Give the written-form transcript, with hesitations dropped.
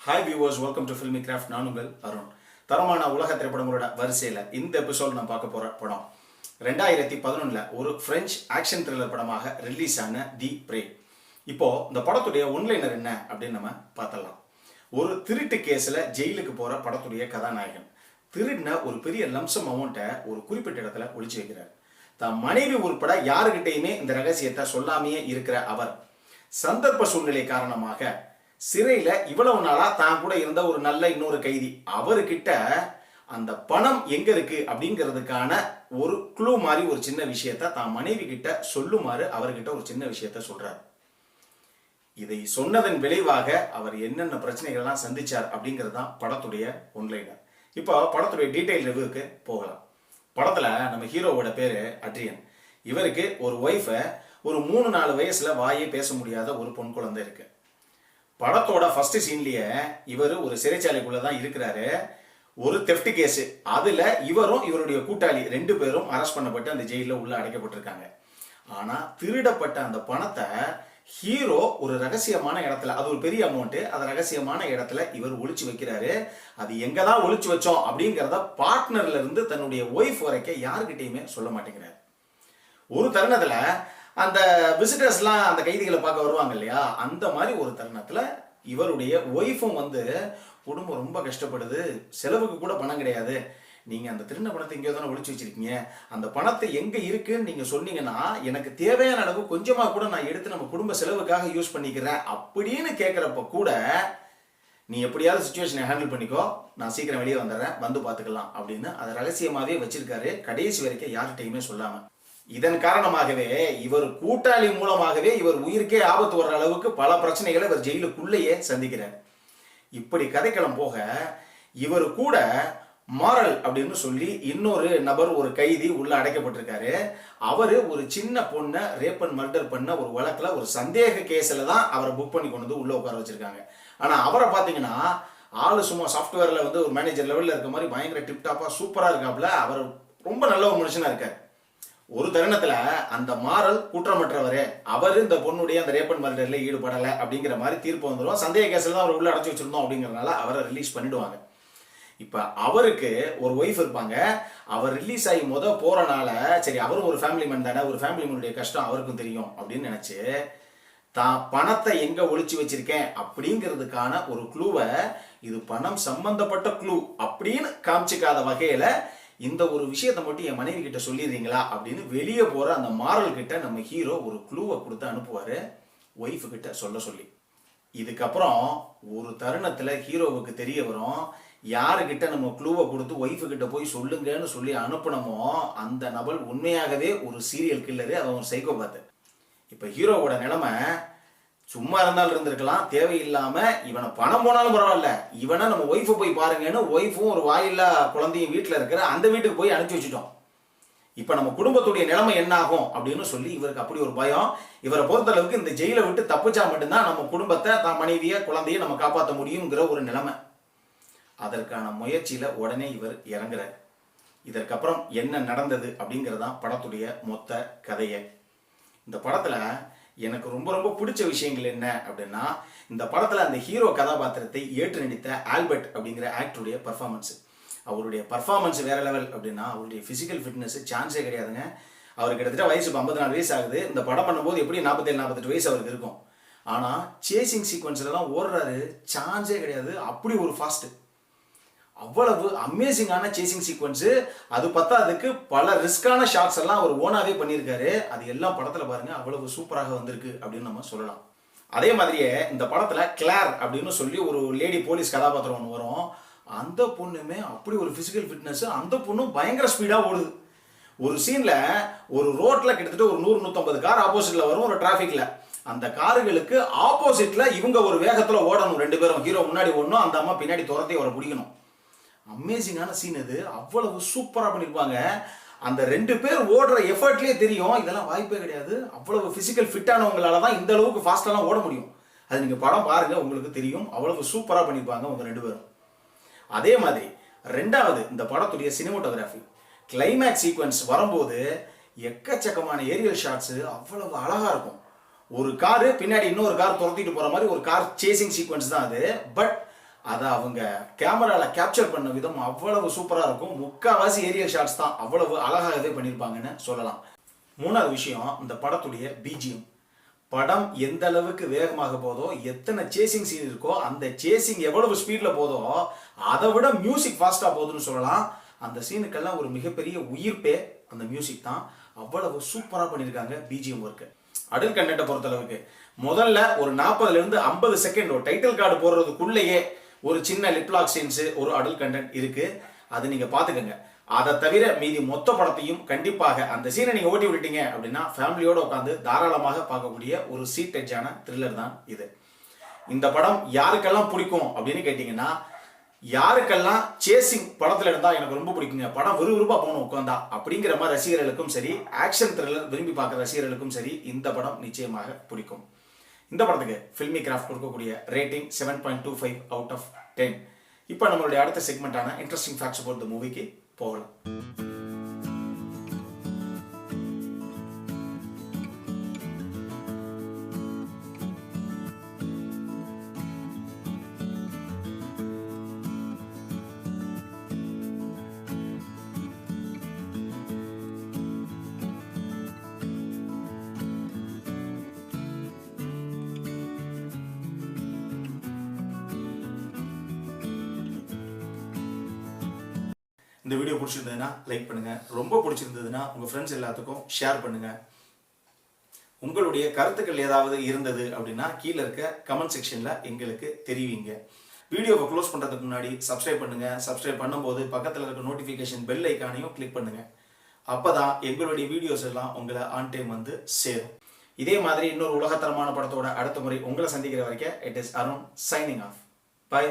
Hi viewers, welcome to filmi craft. நான் உங்கள் அருண். தரமான உலக திரைப்படங்களோட வரிசையில் இந்த எபிசோட் நான் பார்க்க போகிற படம் 2011 ஒரு பிரெஞ்சு ஆக்ஷன் த்ரில்லர் படமாக ரிலீஸ் ஆன தி பிரே. இப்போ இந்த படத்துடைய ஒன்லைனர் என்ன அப்படின்னு நம்ம பார்த்தலாம். ஒரு திருட்டு கேஸில் ஜெயிலுக்கு போகிற படத்துடைய கதாநாயகன் திருடின ஒரு பெரிய லம்சம் அமௌண்ட்டை ஒரு குறிப்பிட்ட இடத்துல ஒளிச்சு வைக்கிறார். தான் மனைவி உட்பட யாருக்கிட்டையுமே இந்த ரகசியத்தை சொல்லாமையே இருக்கிற அவர் சந்தர்ப்ப சூழ்நிலை காரணமாக சிறையில இவ்வளவு நாளா தான் கூட இருந்த ஒரு நல்ல இன்னொரு கைதி அவர்கிட்ட அந்த பணம் எங்க இருக்கு அப்படிங்கிறதுக்கான ஒரு க்ளூ மாதிரி ஒரு சின்ன விஷயத்த தான் மனைவி கிட்ட சொல்லுமாறு அவர்கிட்ட ஒரு சின்ன விஷயத்த சொல்றார். இதை சொன்னதன் விளைவாக அவர் என்னென்ன பிரச்சனைகள்லாம் சந்திச்சார் அப்படிங்கிறது தான் படத்துடைய ஒன்லைனர். இப்போ படத்துடைய டீடைல் ரிவ்யூக்கு போகலாம். படத்துல நம்ம ஹீரோவோட பேரு அட்ரியன். இவருக்கு ஒரு ஒய்ஃபை ஒரு 3-4 வயசுல வாயே பேச முடியாத ஒரு பொன் குழந்தை இருக்கு. படத்தோட ஃபர்ஸ்ட் சீன்லயே இவர் ஒரு சிறைச்சாலைக்குள்ளதான் இருக்கிறாரு. ஒரு தெஃப்ட் கேஸ், அதுல இவரும் இவருடைய கூட்டாளி 2 பேரும் அரெஸ்ட் பண்ணப்பட்டு அந்த ஜெயில உள்ள அடைக்கப்பட்டிருக்காங்க. ஆனா திருடப்பட்ட அந்த பணத்தை ஹீரோ ஒரு ரகசியமான இடத்துல, அது ஒரு பெரிய அமௌண்ட், அது ரகசியமான இடத்துல இவர் ஒளிச்சு வைக்கிறாரு. அது எங்கதான் ஒளிச்சு வச்சோம் அப்படிங்கிறத பார்ட்னர்ல இருந்து தன்னுடைய ஒய்ஃப் வரைக்கும் யாருக்கிட்டையுமே சொல்ல மாட்டேங்கிறார். ஒரு தருணத்துல அந்த விசிட்டர்ஸ்லாம் அந்த கைதிகளை பார்க்க வருவாங்க இல்லையா, அந்த மாதிரி ஒரு தருணத்துல இவருடைய ஒய்ஃபும் குடும்பம் ரொம்ப கஷ்டப்படுது, செலவுக்கு கூட பணம் கிடையாது, நீங்க அந்த திருண்ண பணத்தை எங்கேயோ தானே ஒளிச்சு வச்சிருக்கீங்க, அந்த பணத்தை எங்க இருக்குன்னு நீங்க சொன்னீங்கன்னா எனக்கு தேவையான அளவு கொஞ்சமா கூட நான் எடுத்து நம்ம குடும்ப செலவுக்காக யூஸ் பண்ணிக்கிறேன் அப்படின்னு கேட்கிறப்ப கூட நீ எப்படியாவது சுச்சுவேஷனை ஹேண்டில் பண்ணிக்கோ, நான் சீக்கிரம் வெளியே வந்துடுறேன், வந்து பார்த்துக்கலாம் அப்படின்னு அதை ரகசியமாவே வச்சிருக்காரு, கடைசி வரைக்கும் யார்கிட்டையுமே சொல்லாம. இதன் காரணமாகவே இவர் கூட்டாளி மூலமாகவே இவர் உயிருக்கே ஆபத்து வர்ற அளவுக்கு பல பிரச்சனைகளை இவர் ஜெயிலுக்குள்ளேயே சந்திக்கிறார். இப்படி கதைக்களம் போக இவர் கூட மாரல் அப்படின்னு சொல்லி இன்னொரு நபர், ஒரு கைதி உள்ள அடைக்கப்பட்டிருக்காரு. அவரு ஒரு சின்ன பொண்ணை ரேப் அண்ட் மர்டர் பண்ண ஒரு வழக்குல ஒரு சந்தேக கேஸ்ல தான் அவரை புக் பண்ணி கொண்டு வந்து உள்ள உட்கார வச்சிருக்காங்க. ஆனா அவரை பாத்தீங்கன்னா ஆளு சும்மா சாஃப்ட்வேர்ல ஒரு மேனேஜர் லெவல்ல இருக்க மாதிரி பயங்கர டிப்டாப்பா சூப்பரா இருக்காப்ல. அவர் ரொம்ப நல்ல ஒரு மனுஷனா இருக்காரு. ஒரு தருணத்துல அந்த மாரல் குற்றமற்றவரே, அவர் இந்த பொண்ணுடைய அந்த ரேப் அண்ட் மர்டர்ல ஈடுபடலை அப்படிங்கிற மாதிரி தீர்ப்பு வந்துடும். சந்தேக கேஸ்ல தான் அவர் உள்ள அடைச்சு வச்சிருந்தோம் அப்படிங்கறதுனால அவரை ரிலீஸ் பண்ணிடுவாங்க. இப்ப அவருக்கு ஒரு ஒய்ஃப் இருப்பாங்க. அவர் ரிலீஸ் ஆகி போறனால சரி அவரும் ஒரு ஃபேமிலி மேன் தானே, ஒரு ஃபேமிலி மேனுடைய கஷ்டம் அவருக்கும் தெரியும் அப்படின்னு நினைச்சு தான் பணத்தை எங்க ஒளிச்சு வச்சிருக்கேன் அப்படிங்கிறதுக்கான ஒரு க்ளூவை, இது பணம் சம்பந்தப்பட்ட க்ளூ அப்படின்னு காமிச்சிக்காத வகையில இந்த ஒரு விஷயத்தை மட்டும் என் மனைவி கிட்ட சொல்லிடுறீங்களா அப்படின்னு வெளியே போற அந்த மாரல் கிட்ட நம்ம ஹீரோ ஒரு க்ளூவை கொடுத்து அனுப்புவாரு ஒய்ஃபு கிட்ட சொல்ல சொல்லி. இதுக்கப்புறம் ஒரு தருணத்துல ஹீரோவுக்கு தெரிய வரும், யாருக்கிட்ட நம்ம க்ளூவை கொடுத்து ஒய்ஃபு கிட்ட போய் சொல்லுங்கன்னு சொல்லி அனுப்புனமோ அந்த நபர் உண்மையாகவே ஒரு சீரியல் கில்லரு, அவன் ஒரு சைக்கோபாத்து. இப்ப ஹீரோவோட நிலைமை சும்மா இருந்தாலும் இருந்திருக்கலாம், தேவையில்லாம இவனை பணம் போனாலும் பரவாயில்ல, இவனை நம்ம ஒய்ஃபை போய் பாருங்கன்னு ஒய்ஃபும் ஒரு வாயில்லா குழந்தையும் வீட்டில் இருக்கிற அந்த வீட்டுக்கு போய் அனுப்பிச்சு வச்சுட்டோம். இப்ப நம்ம குடும்பத்துடைய நிலைமை என்ன ஆகும் அப்படின்னு சொல்லி இவருக்கு அப்படி ஒரு பயம். இவரை பொறுத்தளவுக்கு இந்த ஜெயிலை விட்டு தப்பிச்சா மட்டும்தான் நம்ம குடும்பத்தை, தான் மனைவிய குழந்தைய நம்ம காப்பாற்ற முடியுங்கிற ஒரு நிலைமை. அதற்கான முயற்சியில உடனே இவர் இறங்குறார். இதற்கப்புறம் என்ன நடந்தது அப்படிங்கிறதான் படத்துடைய மொத்த கதையை. இந்த படத்துல எனக்கு ரொம்ப ரொம்ப பிடிச்ச விஷயங்கள் என்ன அப்படின்னா, இந்த படத்துல அந்த ஹீரோ கதாபாத்திரத்தை ஏற்று நடித்த ஆல்பர்ட் அப்படிங்கிற ஆக்டருடைய பர்ஃபார்மன்ஸ். அவருடைய பர்ஃபார்மன்ஸ் வேற லெவல். அப்படின்னா அவருடைய பிசிக்கல் ஃபிட்னஸ் சான்ஸே கிடையாதுங்க. அவர் கிட்டத்தட்ட வயசு 54 வயசு ஆகுது. இந்த படம் பண்ணும்போது எப்படி 47-48 வயசு அவருக்கு இருக்கும். ஆனா சேசிங் சீக்வன்ஸ்ல எல்லாம் ஓடுறாரு, சான்ஸே கிடையாது, அப்படி ஒரு ஃபாஸ்ட். அவ்வளவு அமேசிங்கான சேசிங் சீக்வன்ஸ். அது பத்தாதுக்கு பல ரிஸ்கான ஷாட்ஸ் எல்லாம் அவர் ஓனாவே பண்ணியிருக்காரு. அது எல்லாம் படத்துல பாருங்க அவ்வளவு சூப்பராக வந்திருக்கு அப்படின்னு நம்ம சொல்லலாம். அதே மாதிரியே இந்த படத்துல கிளார் அப்படின்னு சொல்லி ஒரு லேடி போலீஸ் கதாபாத்திரம் ஒன்று வரும். அந்த பொண்ணுமே அப்படி ஒரு பிசிக்கல் ஃபிட்னஸ், அந்த பொண்ணும் பயங்கர ஸ்பீடா ஓடுது. ஒரு சீன்ல ஒரு ரோட்ல கிட்டத்தட்ட ஒரு 100-150 கார் ஆப்போசிட்ல வரும் ஒரு டிராபிக்ல. அந்த கார்களுக்கு ஆப்போசிட்ல இவங்க ஒரு வேகத்துல ஓடணும், 2 பேரும், ஹீரோ முன்னாடி ஓடணும், அந்த அம்மா பின்னாடி துரத்தி அவரை பிடிக்கணும். அமேசிங்கான சீன் அது. அவ்வளவு சூப்பரா பண்ணிருப்பாங்க. அந்த 2 பேர் ஓடுற எஃபர்ட்லயே தெரியும் இதெல்லாம் வாய்ப்பே கிடையாது, அவ்வளவு பிசிக்கல் ஃபிட்டானவங்களால தான் இந்த அளவுக்கு ஃபாஸ்டெல்லாம் ஓட முடியும். அது நீங்க படம் பாருங்க உங்களுக்கு தெரியும், அவ்வளவு சூப்பரா பண்ணிருப்பாங்க அவங்க 2 பேரும். அதே மாதிரி ரெண்டாவது இந்த படத்துடைய சினிமோட்டோகிராஃபி, கிளைமேக்ஸ் சீக்வன்ஸ் வரும்போது எக்கச்சக்கமான ஏரியல் ஷாட்ஸ் அவ்வளவு அழகா இருக்கும். ஒரு காரு பின்னாடி இன்னொரு கார் துரத்திட்டு போற மாதிரி ஒரு கார் சேசிங் சீக்வன்ஸ் தான் அது. பட் அதை அவங்க கேமரால கேப்சர் பண்ண விதம் அவ்வளவு சூப்பரா இருக்கும். முக்காவாசி ஏரியல் ஷாட்ஸ் தான் அவ்வளவு அழகாகவே பண்ணியிருப்பாங்கன்னு சொல்லலாம். மூணாவது விஷயம், இந்த படத்துடைய பிஜிஎம். படம் எந்த அளவுக்கு வேகமாக போதோ, எத்தனை சேசிங் சீன் இருக்கோ, அந்த சேசிங் எவ்வளவு ஸ்பீட்ல போதோ அதை விட மியூசிக் ஃபாஸ்டா போகுதுன்னு சொல்லலாம். அந்த சீனுக்கெல்லாம் ஒரு மிகப்பெரிய உயிர்ப்பே அந்த மியூசிக் தான். அவ்வளவு சூப்பரா பண்ணியிருக்காங்க பிஜிஎம் ஒர்க்கு. அடல்ட் கண்டென்ட்டை பொறுத்தளவுக்கு முதல்ல ஒரு 40ல இருந்து 50 செகண்ட் ஒரு டைட்டில் கார்டு போடுறதுக்குள்ளேயே ஒரு சின்ன லிப்லாக் சீன்ஸ், ஒரு அடல்ட் கண்டென்ட் இருக்கு. அது நீங்க பாத்துக்கங்க. அதை தவிர மீதி மொத்த படத்தையும் கண்டிப்பாக அந்த சீனை நீங்க ஓட்டி விட்டீங்க அப்படின்னா ஃபேமிலியோட உட்காந்து தாராளமாக பார்க்கக்கூடிய ஒரு சீட் எட்ஜான த்ரில்லர் தான் இது. இந்த படம் யாருக்கெல்லாம் பிடிக்கும் அப்படின்னு கேட்டீங்கன்னா, யாருக்கெல்லாம் சேசிங் படத்துல இருந்தா எனக்கு ரொம்ப பிடிக்குங்க, படம் விறுவிறுப்பா போகணும் உட்காந்தா அப்படிங்கிற மாதிரி ரசிகர்களுக்கும் சரி, ஆக்ஷன் த்ரில்லர் விரும்பி பார்க்குற ரசிகர்களுக்கும் சரி இந்த படம் நிச்சயமாக பிடிக்கும். இந்த படத்துக்கு ஃபில்மி கிராஃப்ட் கொடுக்கக்கூடிய ரேட்டிங் 7.25 அவுட் ஆஃப் 10. இப்போ நம்மளுடைய அடுத்த செக்மெண்டான இன்ட்ரெஸ்டிங் ஃபேக்ட்ஸ் அபவுட் தி மூவிக்கு போகலாம். இந்த வீடியோ பிடிச்சிருந்ததுன்னா லைக் பண்ணுங்க, ரொம்ப பிடிச்சிருந்ததுன்னா உங்க ஃப்ரெண்ட்ஸ் எல்லாத்துக்கும் ஷேர் பண்ணுங்க. உங்களுடைய கருத்துக்கள் ஏதாவது இருந்தது அப்படின்னா கீழே இருக்க கமெண்ட் செக்ஷன்ல எங்களுக்கு தெரிவிங்க. வீடியோவை க்ளோஸ் பண்றதுக்கு முன்னாடி சப்ஸ்கிரைப் பண்ணுங்க. சப்ஸ்கிரைப் பண்ணும்போது பக்கத்தில் இருக்க நோட்டிஃபிகேஷன் பெல் ஐக்கானையும் கிளிக் பண்ணுங்க. அப்பதான் எங்களுடைய வீடியோஸ் எல்லாம் உங்களை ஆன் டைம் வந்து சேரும். இதே மாதிரி இன்னொரு உலகத்தரமான படத்தோட அடுத்த முறை உங்களை சந்திக்கிற வரைக்கும் it is Arun signing off. By.